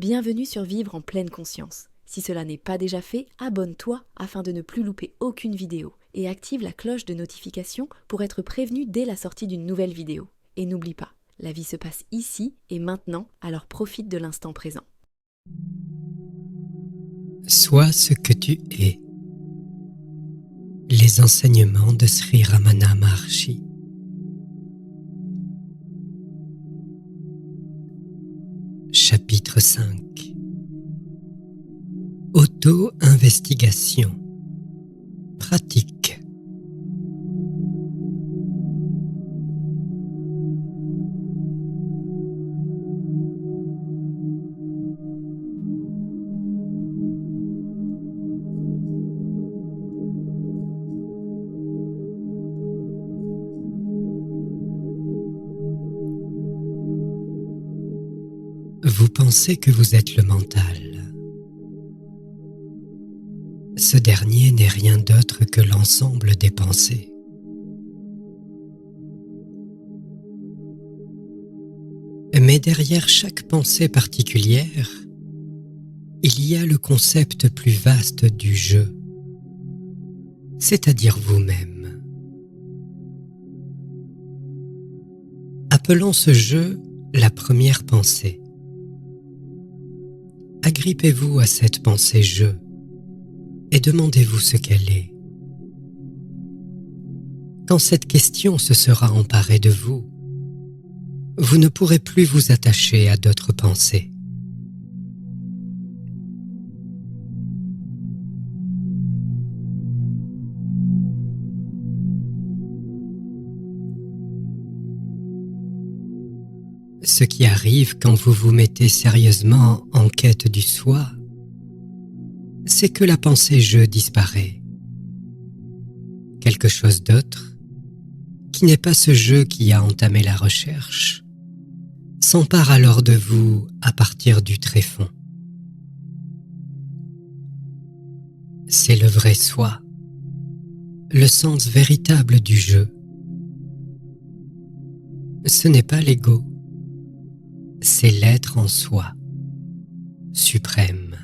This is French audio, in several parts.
Bienvenue sur Vivre en pleine conscience. Si cela n'est pas déjà fait, abonne-toi afin de ne plus louper aucune vidéo et active la cloche de notification pour être prévenu dès la sortie d'une nouvelle vidéo. Et n'oublie pas, la vie se passe ici et maintenant, alors profite de l'instant présent. Sois ce que tu es. Les enseignements de Sri Ramana Maharshi. Chapitre 5. Auto-investigation. Pratique. Vous pensez que vous êtes le mental. Ce dernier n'est rien d'autre que l'ensemble des pensées. Mais derrière chaque pensée particulière, il y a le concept plus vaste du je, c'est-à-dire vous-même. Appelons ce je la première pensée. Agrippez-vous à cette pensée « je » et demandez-vous ce qu'elle est. Quand cette question se sera emparée de vous, vous ne pourrez plus vous attacher à d'autres pensées. Ce qui arrive quand vous vous mettez sérieusement en quête du soi, c'est que la pensée « je » disparaît. Quelque chose d'autre, qui n'est pas ce « je » qui a entamé la recherche, s'empare alors de vous à partir du tréfonds. C'est le vrai soi, le sens véritable du « je ». Ce n'est pas l'ego. C'est l'être en soi, suprême.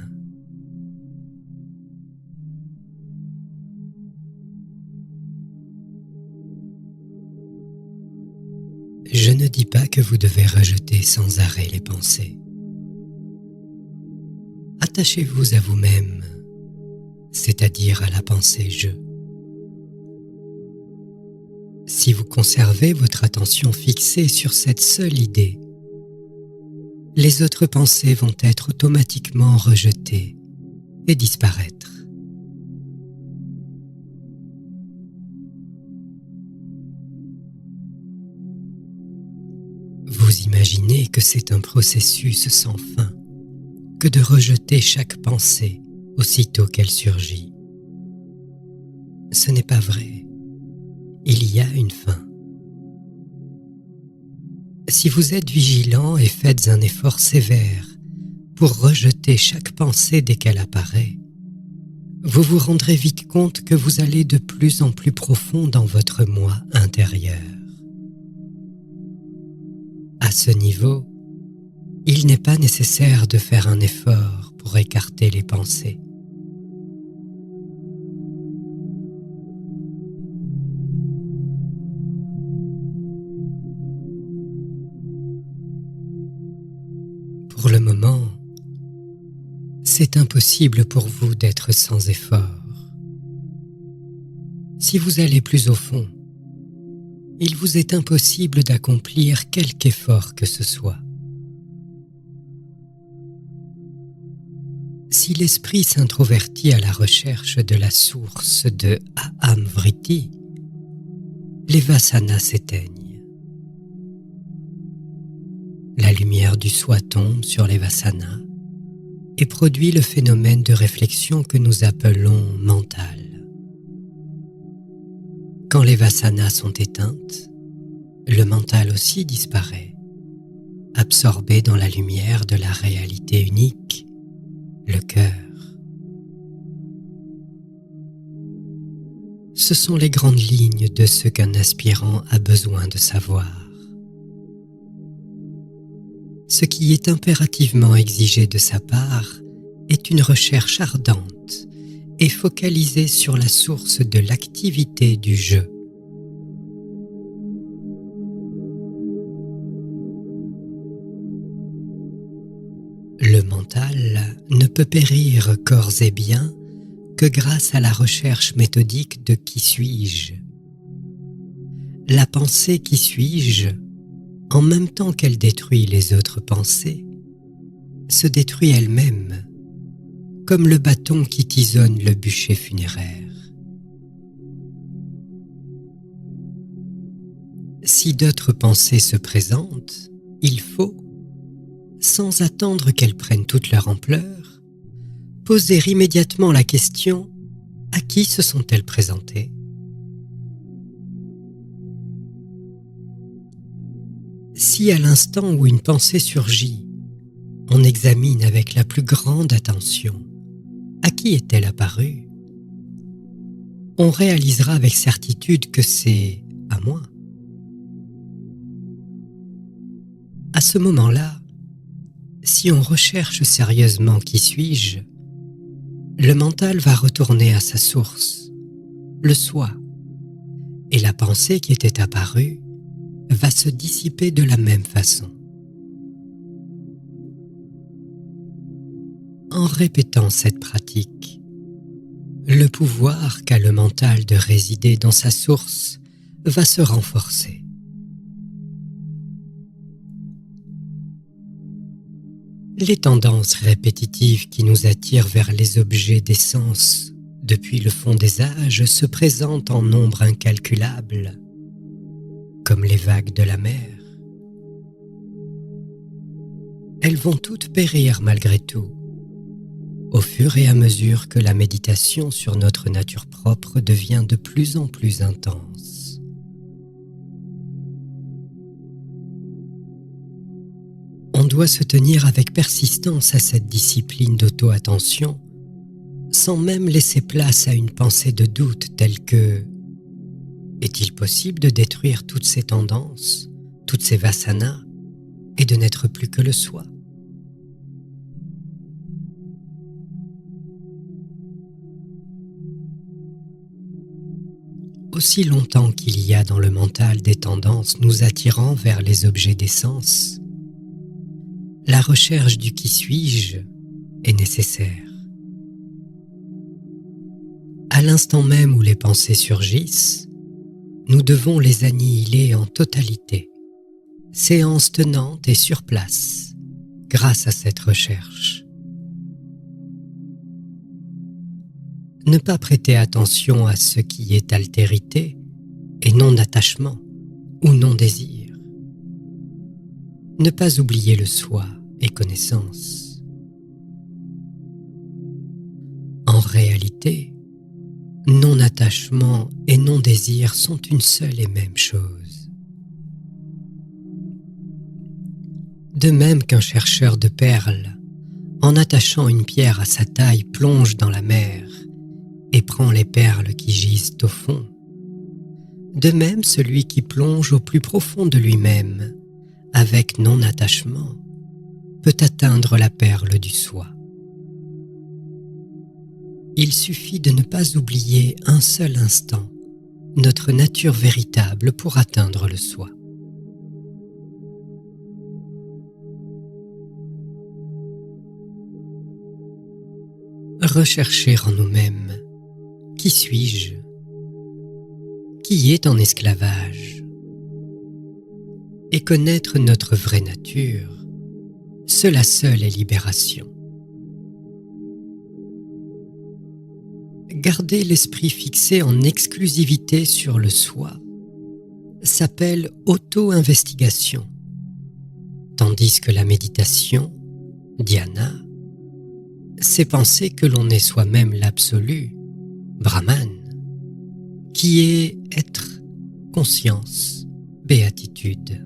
Je ne dis pas que vous devez rejeter sans arrêt les pensées. Attachez-vous à vous-même, c'est-à-dire à la pensée « je ». Si vous conservez votre attention fixée sur cette seule idée, les autres pensées vont être automatiquement rejetées et disparaître. Vous imaginez que c'est un processus sans fin que de rejeter chaque pensée aussitôt qu'elle surgit. Ce n'est pas vrai. Il y a une fin. Si vous êtes vigilant et faites un effort sévère pour rejeter chaque pensée dès qu'elle apparaît, vous vous rendrez vite compte que vous allez de plus en plus profond dans votre moi intérieur. À ce niveau, il n'est pas nécessaire de faire un effort pour écarter les pensées. Pour le moment, c'est impossible pour vous d'être sans effort. Si vous allez plus au fond, il vous est impossible d'accomplir quelque effort que ce soit. Si l'esprit s'introvertit à la recherche de la source de Aham Vritti, les vasanas s'éteignent. La lumière du soi tombe sur les vasanas et produit le phénomène de réflexion que nous appelons mental. Quand les vasanas sont éteintes, le mental aussi disparaît, absorbé dans la lumière de la réalité unique, le cœur. Ce sont les grandes lignes de ce qu'un aspirant a besoin de savoir. ce qui est impérativement exigé de sa part est une recherche ardente et focalisée sur la source de l'activité du jeu. Le mental ne peut périr corps et biens que grâce à la recherche méthodique de qui suis-je. La pensée qui suis-je, en même temps qu'elle détruit les autres pensées, se détruit elle-même, comme le bâton qui tisonne le bûcher funéraire. Si d'autres pensées se présentent, il faut, sans attendre qu'elles prennent toute leur ampleur, poser immédiatement la question: à qui se sont-elles présentées? Si à l'instant où une pensée surgit, on examine avec la plus grande attention à qui est-elle apparue, on réalisera avec certitude que c'est à moi. À ce moment-là, si on recherche sérieusement qui suis-je, le mental va retourner à sa source, le soi, et la pensée qui était apparue va se dissiper de la même façon. En répétant cette pratique, le pouvoir qu'a le mental de résider dans sa source va se renforcer. Les tendances répétitives qui nous attirent vers les objets des sens depuis le fond des âges se présentent en nombre incalculable, comme les vagues de la mer. Elles vont toutes périr malgré tout, au fur et à mesure que la méditation sur notre nature propre devient de plus en plus intense. On doit se tenir avec persistance à cette discipline d'auto-attention, sans même laisser place à une pensée de doute telle que: est-il possible de détruire toutes ces tendances, toutes ces vasanas, et de n'être plus que le soi? Aussi longtemps qu'il y a dans le mental des tendances nous attirant vers les objets des sens, la recherche du qui suis-je est nécessaire. À l'instant même où les pensées surgissent, nous devons les annihiler en totalité, séance tenante et sur place, grâce à cette recherche. Ne pas prêter attention à ce qui est altérité et non-attachement ou non-désir. Ne pas oublier le soi et connaissance. En réalité, non-attachement et non-désir sont une seule et même chose. De même qu'un chercheur de perles, en attachant une pierre à sa taille, plonge dans la mer et prend les perles qui gisent au fond, de même celui qui plonge au plus profond de lui-même, avec non-attachement, peut atteindre la perle du soi. Il suffit de ne pas oublier un seul instant notre nature véritable pour atteindre le soi. Rechercher en nous-mêmes qui suis-je, qui est en esclavage, et connaître notre vraie nature, cela seul est libération. Garder l'esprit fixé en exclusivité sur le soi s'appelle auto-investigation, tandis que la méditation, dhyana, c'est penser que l'on est soi-même l'absolu, Brahman, qui est être, conscience, béatitude.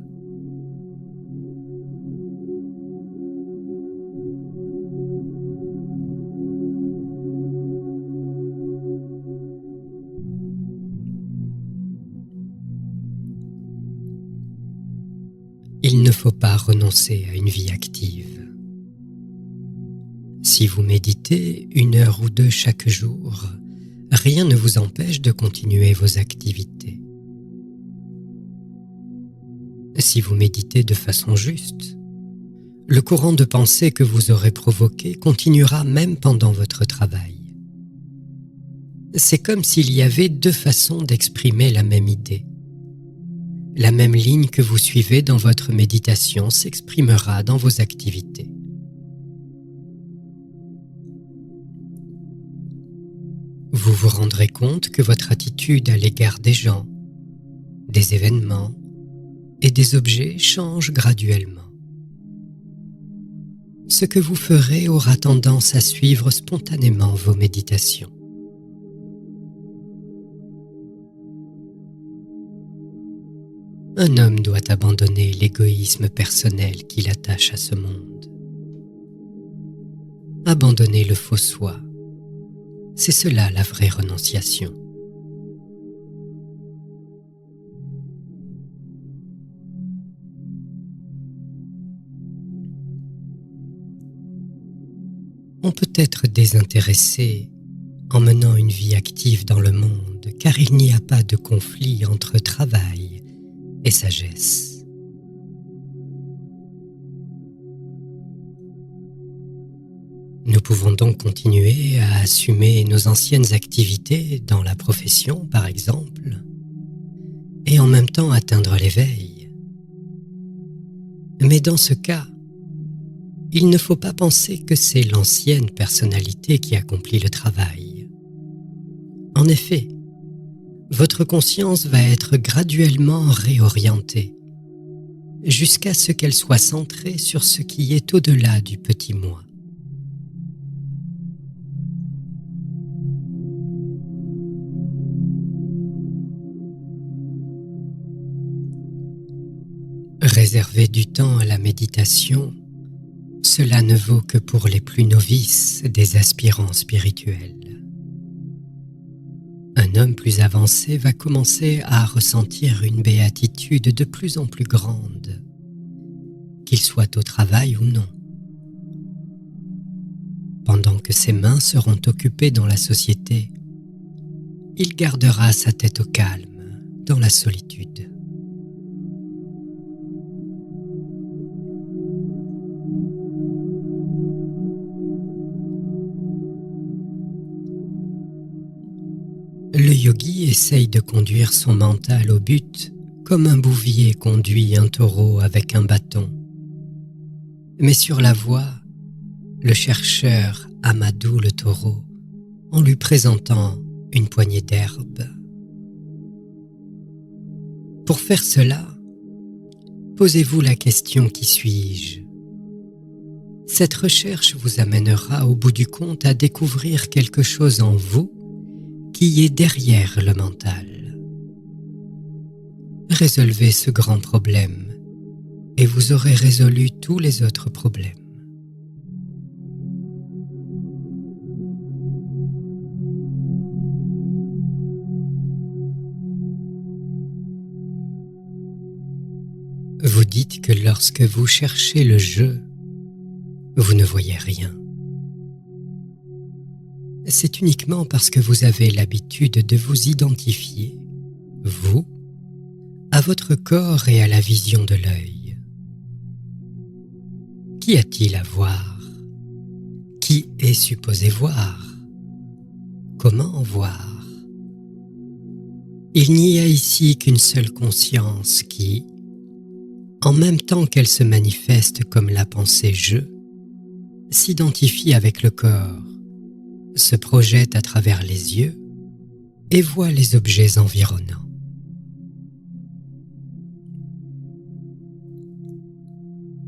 il ne faut pas renoncer à une vie active. Si vous méditez 1 heure ou 2 chaque jour, rien ne vous empêche de continuer vos activités. Si vous méditez de façon juste, le courant de pensée que vous aurez provoqué continuera même pendant votre travail. C'est comme s'il y avait 2 façons d'exprimer la même idée. La même ligne que vous suivez dans votre méditation s'exprimera dans vos activités. Vous vous rendrez compte que votre attitude à l'égard des gens, des événements et des objets change graduellement. Ce que vous ferez aura tendance à suivre spontanément vos méditations. Un homme doit abandonner l'égoïsme personnel qui l'attache à ce monde. Abandonner le faux soi, c'est cela la vraie renonciation. On peut être désintéressé en menant une vie active dans le monde, car il n'y a pas de conflit entre travail et sagesse. Nous pouvons donc continuer à assumer nos anciennes activités dans la profession, par exemple, et en même temps atteindre l'éveil. Mais dans ce cas, il ne faut pas penser que c'est l'ancienne personnalité qui accomplit le travail. En effet, votre conscience va être graduellement réorientée, jusqu'à ce qu'elle soit centrée sur ce qui est au-delà du petit moi. Réserver du temps à la méditation, cela ne vaut que pour les plus novices des aspirants spirituels. Un homme plus avancé va commencer à ressentir une béatitude de plus en plus grande, qu'il soit au travail ou non. Pendant que ses mains seront occupées dans la société, il gardera sa tête au calme, dans la solitude. Le yogi essaye de conduire son mental au but comme un bouvier conduit un taureau avec un bâton. Mais sur la voie, le chercheur amadoue le taureau en lui présentant une poignée d'herbe. Pour faire cela, posez-vous la question qui suis-je ? Cette recherche vous amènera au bout du compte à découvrir quelque chose en vous qui est derrière le mental. Résolvez ce grand problème et vous aurez résolu tous les autres problèmes. Vous dites que lorsque vous cherchez le je, vous ne voyez rien. C'est uniquement parce que vous avez l'habitude de vous identifier, vous, à votre corps et à la vision de l'œil. Qu'y a-t-il à voir ? Qui est supposé voir ? Comment voir ? Il n'y a ici qu'une seule conscience qui, en même temps qu'elle se manifeste comme la pensée « je », s'identifie avec le corps, se projette à travers les yeux et voit les objets environnants.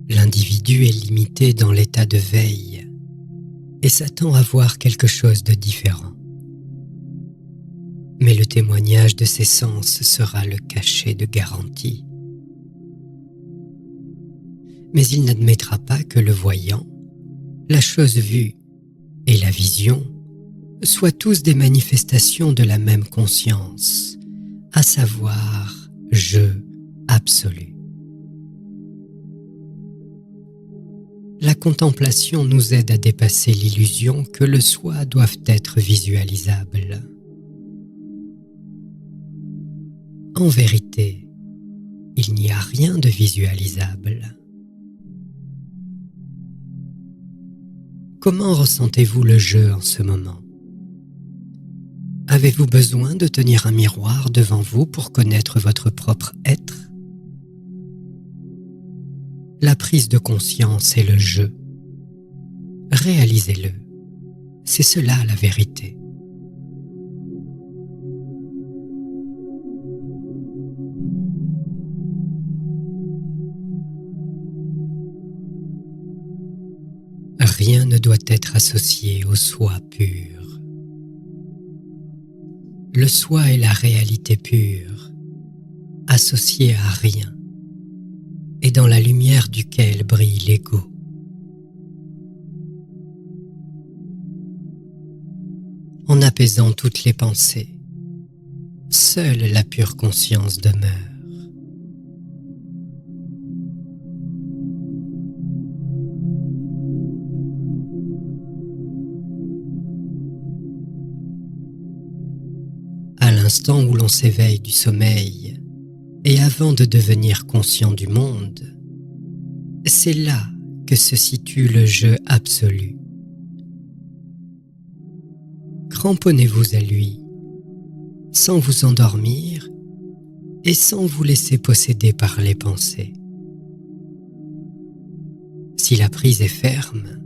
L'individu est limité dans l'état de veille et s'attend à voir quelque chose de différent. Mais le témoignage de ses sens sera le cachet de garantie. Mais il n'admettra pas que le voyant, la chose vue et la vision soient tous des manifestations de la même conscience, à savoir je absolu. la contemplation nous aide à dépasser l'illusion que le soi doive être visualisable. En vérité, il n'y a rien de visualisable. Comment ressentez-vous le jeu en ce moment? Avez-vous besoin de tenir un miroir devant vous pour connaître votre propre être? La prise de conscience est le jeu. Réalisez-le. C'est cela la vérité. Rien ne doit être associé au soi pur. Le soi est la réalité pure, associée à rien, et dans la lumière duquel brille l'ego. En apaisant toutes les pensées, seule la pure conscience demeure. À l'instant où l'on s'éveille du sommeil, et avant de devenir conscient du monde, c'est là que se situe le jeu absolu. Cramponnez-vous à lui, sans vous endormir et sans vous laisser posséder par les pensées. Si la prise est ferme,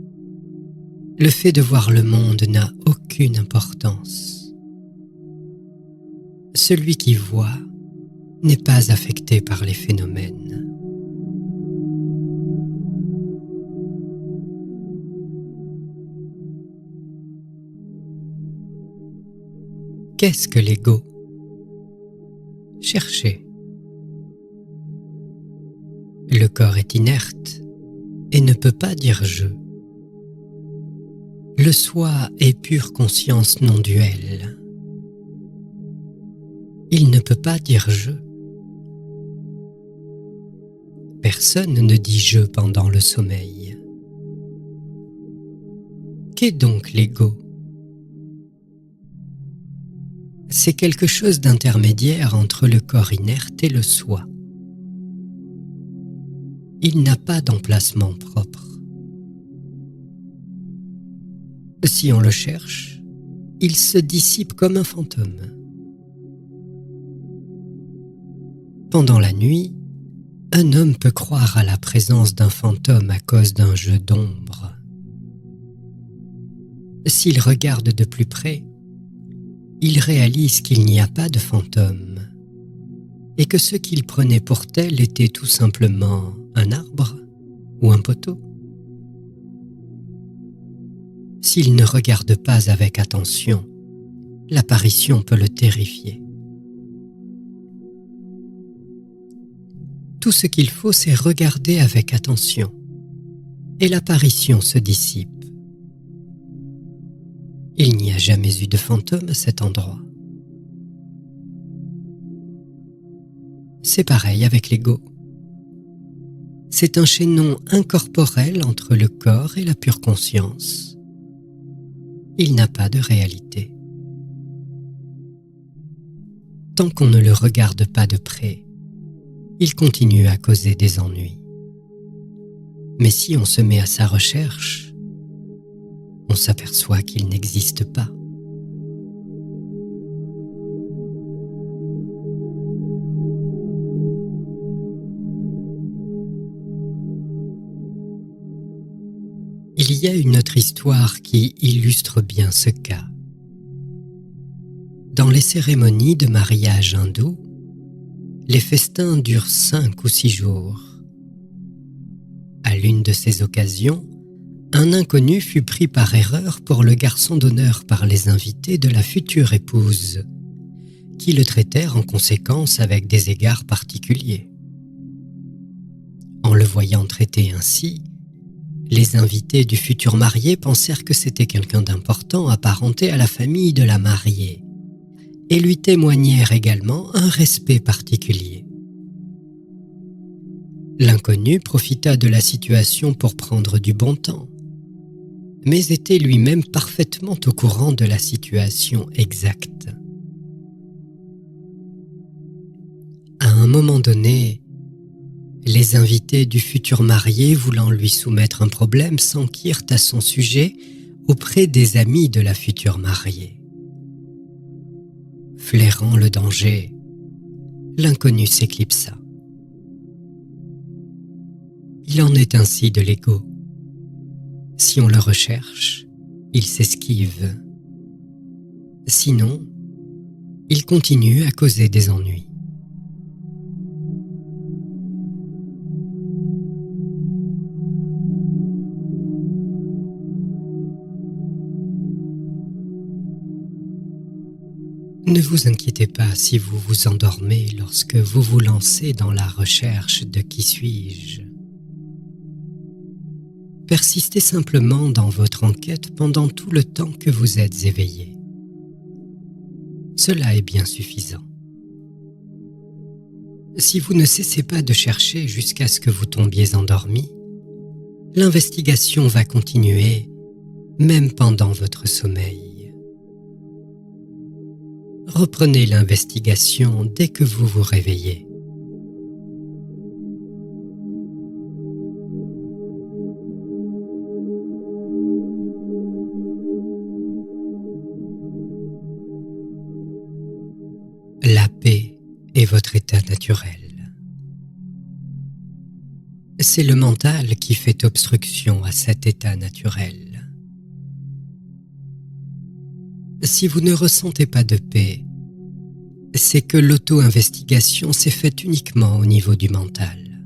le fait de voir le monde n'a aucune importance. Celui qui voit n'est pas affecté par les phénomènes. Qu'est-ce que l'ego? Cherchez. Le corps est inerte et ne peut pas dire « je ». Le soi est pure conscience non duelle. Il ne peut pas dire « je ». Personne ne dit « je » pendant le sommeil. Qu'est donc l'ego? C'est quelque chose d'intermédiaire entre le corps inerte et le soi. Il n'a pas d'emplacement propre. Si on le cherche, il se dissipe comme un fantôme. Pendant la nuit, un homme peut croire à la présence d'un fantôme à cause d'un jeu d'ombre. S'il regarde de plus près, il réalise qu'il n'y a pas de fantôme et que ce qu'il prenait pour tel était tout simplement un arbre ou un poteau. S'il ne regarde pas avec attention, l'apparition peut le terrifier. Tout ce qu'il faut, c'est regarder avec attention et l'apparition se dissipe. Il n'y a jamais eu de fantôme à cet endroit. C'est pareil avec l'ego. C'est un chaînon incorporel entre le corps et la pure conscience. Il n'a pas de réalité. Tant qu'on ne le regarde pas de près, il continue à causer des ennuis. Mais si on se met à sa recherche, on s'aperçoit qu'il n'existe pas. Il y a une autre histoire qui illustre bien ce cas. Dans les cérémonies de mariage hindou, les festins durent 5 ou 6 jours. À l'une de ces occasions, un inconnu fut pris par erreur pour le garçon d'honneur par les invités de la future épouse, qui le traitèrent en conséquence avec des égards particuliers. En le voyant traité ainsi, les invités du futur marié pensèrent que c'était quelqu'un d'important apparenté à la famille de la mariée, et lui témoignèrent également un respect particulier. L'inconnu profita de la situation pour prendre du bon temps, mais était lui-même parfaitement au courant de la situation exacte. À un moment donné, les invités du futur marié, voulant lui soumettre un problème, s'enquirent à son sujet auprès des amis de la future mariée. Flairant le danger, l'inconnu s'éclipsa. Il en est ainsi de l'ego. Si on le recherche, il s'esquive. Sinon, il continue à causer des ennuis. Ne vous inquiétez pas si vous vous endormez lorsque vous vous lancez dans la recherche de qui suis-je. Persistez simplement dans votre enquête pendant tout le temps que vous êtes éveillé. Cela est bien suffisant. Si vous ne cessez pas de chercher jusqu'à ce que vous tombiez endormi, l'investigation va continuer même pendant votre sommeil. Reprenez l'investigation dès que vous vous réveillez. La paix est votre état naturel. C'est le mental qui fait obstruction à cet état naturel. Si vous ne ressentez pas de paix, c'est que l'auto-investigation s'est faite uniquement au niveau du mental.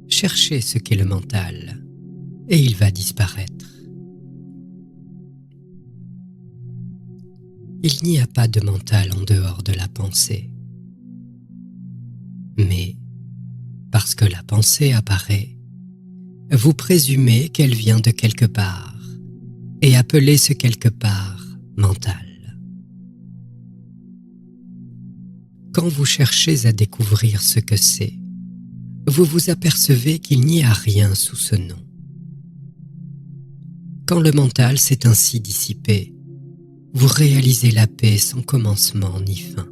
Cherchez ce qu'est le mental et il va disparaître. Il n'y a pas de mental en dehors de la pensée. Mais, parce que la pensée apparaît, vous présumez qu'elle vient de quelque part et appelez ce quelque part mental. Quand vous cherchez à découvrir ce que c'est, vous vous apercevez qu'il n'y a rien sous ce nom. Quand le mental s'est ainsi dissipé, vous réalisez la paix sans commencement ni fin.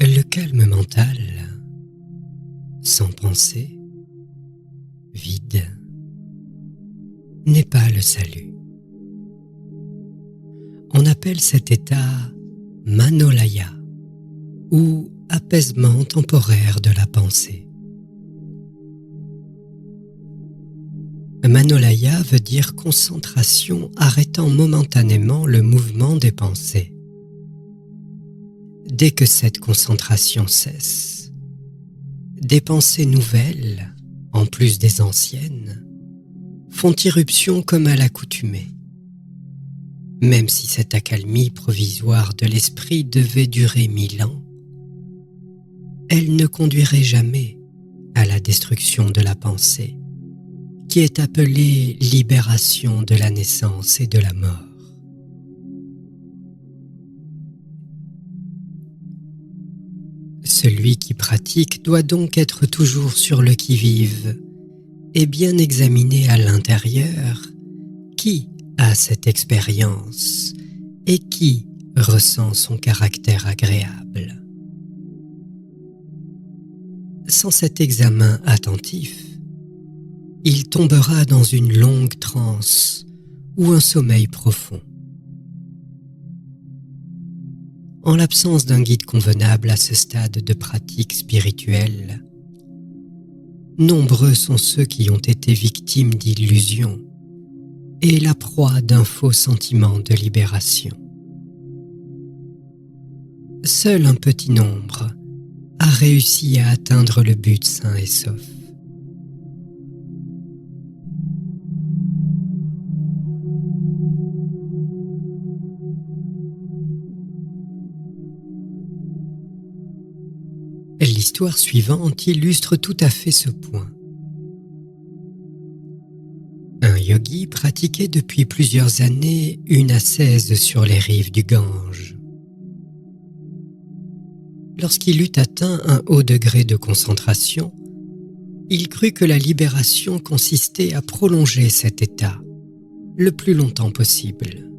Le calme mental, sans pensée, vide, n'est pas le salut. On appelle cet état manolaya, ou apaisement temporaire de la pensée. Manolaya veut dire concentration arrêtant momentanément le mouvement des pensées. Dès que cette concentration cesse, des pensées nouvelles, en plus des anciennes, font irruption comme à l'accoutumée. Même si cette accalmie provisoire de l'esprit devait durer 1000 ans, elle ne conduirait jamais à la destruction de la pensée, qui est appelée libération de la naissance et de la mort. Celui qui pratique doit donc être toujours sur le qui-vive et bien examiner à l'intérieur qui a cette expérience et qui ressent son caractère agréable. Sans cet examen attentif, il tombera dans une longue transe ou un sommeil profond. En l'absence d'un guide convenable à ce stade de pratique spirituelle, nombreux sont ceux qui ont été victimes d'illusions et la proie d'un faux sentiment de libération. Seul un petit nombre a réussi à atteindre le but sain et sauf. L'histoire suivante illustre tout à fait ce point. yogi pratiquait depuis plusieurs années une ascèse sur les rives du Gange. Lorsqu'il eut atteint un haut degré de concentration, il crut que la libération consistait à prolonger cet état le plus longtemps possible.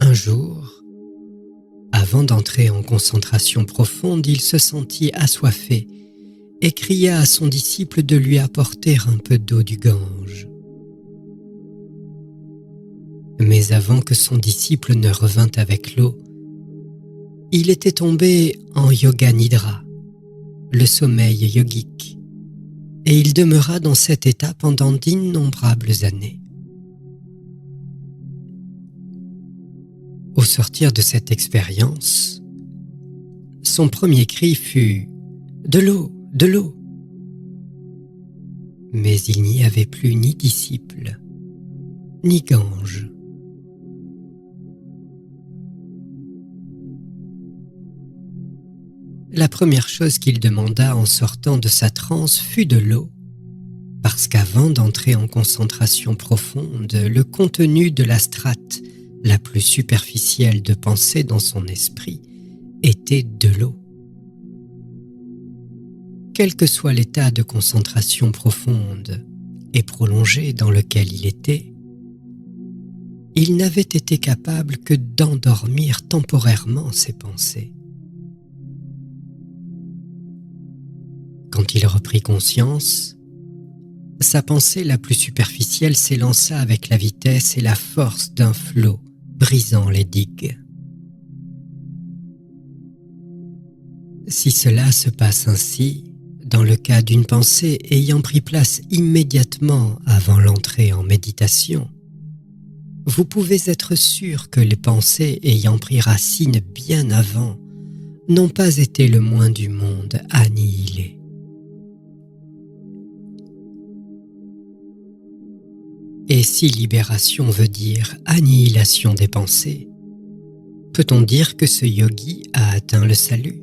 Un jour, avant d'entrer en concentration profonde, il se sentit assoiffé et cria à son disciple de lui apporter un peu d'eau du Gange. Mais avant que son disciple ne revînt avec l'eau, il était tombé en yoga nidra, le sommeil yogique, et il demeura dans cet état pendant d'innombrables années. Au sortir de cette expérience, son premier cri fut « De l'eau, de l'eau !» Mais il n'y avait plus ni disciple, ni Gange. La première chose qu'il demanda en sortant de sa transe fut de l'eau, parce qu'avant d'entrer en concentration profonde, le contenu de la strate la plus superficielle de pensée dans son esprit était de l'eau. Quel que soit l'état de concentration profonde et prolongé dans lequel il était, il n'avait été capable que d'endormir temporairement ses pensées. Quand il reprit conscience, sa pensée la plus superficielle s'élança avec la vitesse et la force d'un flot brisant les digues. Si cela se passe ainsi, dans le cas d'une pensée ayant pris place immédiatement avant l'entrée en méditation, vous pouvez être sûr que les pensées ayant pris racine bien avant n'ont pas été le moins du monde annihilées. Et si libération veut dire annihilation des pensées, peut-on dire que ce yogi a atteint le salut?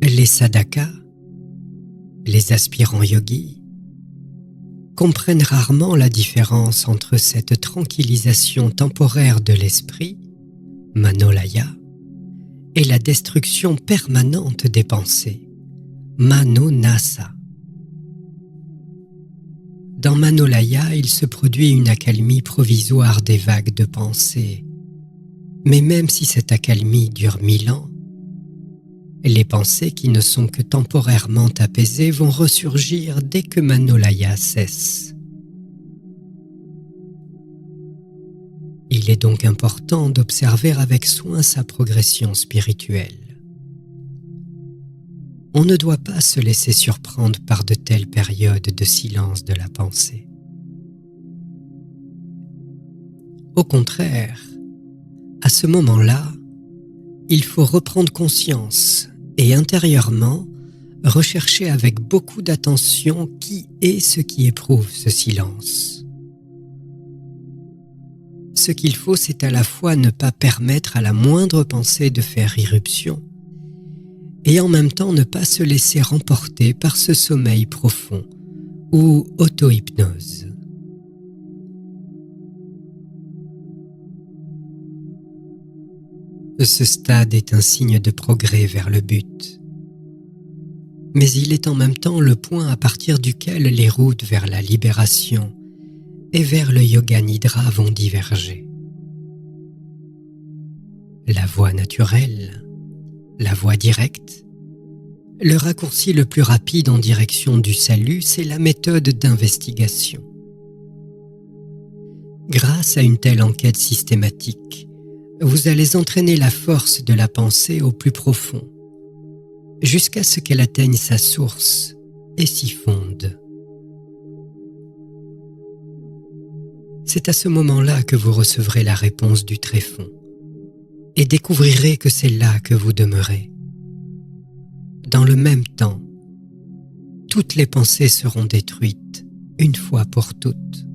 Les sadhakas, les aspirants yogis, comprennent rarement la différence entre cette tranquillisation temporaire de l'esprit, manolaya, et la destruction permanente des pensées, manonasa. Dans manolaya, il se produit une accalmie provisoire des vagues de pensées, mais même si cette accalmie dure 1000 ans, les pensées qui ne sont que temporairement apaisées vont ressurgir dès que manolaya cesse. Il est donc important d'observer avec soin sa progression spirituelle. On ne doit pas se laisser surprendre par de telles périodes de silence de la pensée. Au contraire, à ce moment-là, il faut reprendre conscience et intérieurement rechercher avec beaucoup d'attention qui est ce qui éprouve ce silence. Ce qu'il faut, c'est à la fois ne pas permettre à la moindre pensée de faire irruption et en même temps ne pas se laisser remporter par ce sommeil profond ou auto-hypnose. Ce stade est un signe de progrès vers le but. Mais il est en même temps le point à partir duquel les routes vers la libération et vers le yoga nidra vont diverger. La voie naturelle, la voie directe, le raccourci le plus rapide en direction du salut, c'est la méthode d'investigation. Grâce à une telle enquête systématique, vous allez entraîner la force de la pensée au plus profond, jusqu'à ce qu'elle atteigne sa source et s'y fonde. C'est à ce moment-là que vous recevrez la réponse du tréfonds et découvrirez que c'est là que vous demeurez. Dans le même temps, toutes les pensées seront détruites une fois pour toutes.